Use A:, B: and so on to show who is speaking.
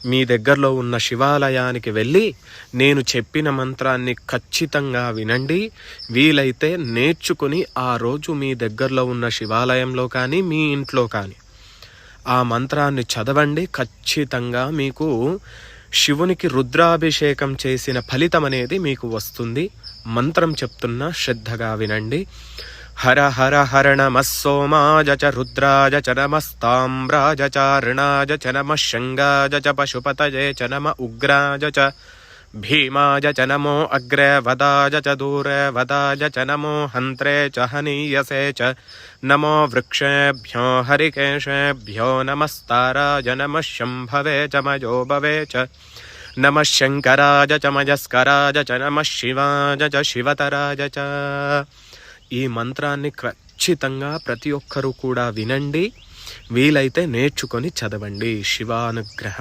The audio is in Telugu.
A: మీ దగ్గరలో ఉన్న శివాలయానికి వెళ్ళి నేను చెప్పిన మంత్రాన్ని ఖచ్చితంగా వినండి. వీలైతే నేర్చుకుని ఆ రోజు మీ దగ్గరలో ఉన్న శివాలయంలో కానీ మీ ఇంట్లో కానీ ఆ మంత్రాన్ని చదవండి. ఖచ్చితంగా మీకు శివునికి రుద్రాభిషేకం చేసిన ఫలితం అనేది మీకు వస్తుంది. మంత్రం చెప్తున్నా శ్రద్ధగా వినండి. హర హర హర నమః సోమాయ చ రుద్రాయ చ నమస్తామ్రాయ చ రుణాయ చ నమః శంగాయ చ పశుపతయే చ నమః ఉగ్రాయ చ భీమాయ చ నమో అగ్రే వదాయ చ దూరే వదాయ చ నమో హంత్రే చ హనీయసే చ నమో వృక్షేభ్యో హరికేశేభ్యో నమస్తారాయ నమః శంభవే చ మయోభవే చ నమః శంకరాయ చ మయస్కరాయ చ నమః శివాయ చ శివతరాయ చ. ఈ మంత్రాన్ని ఖచ్చితంగా ప్రతి ఒక్కరూ కూడా వినండి. వీలైతే నేర్చుకొని చదవండి. శివానుగ్రహం.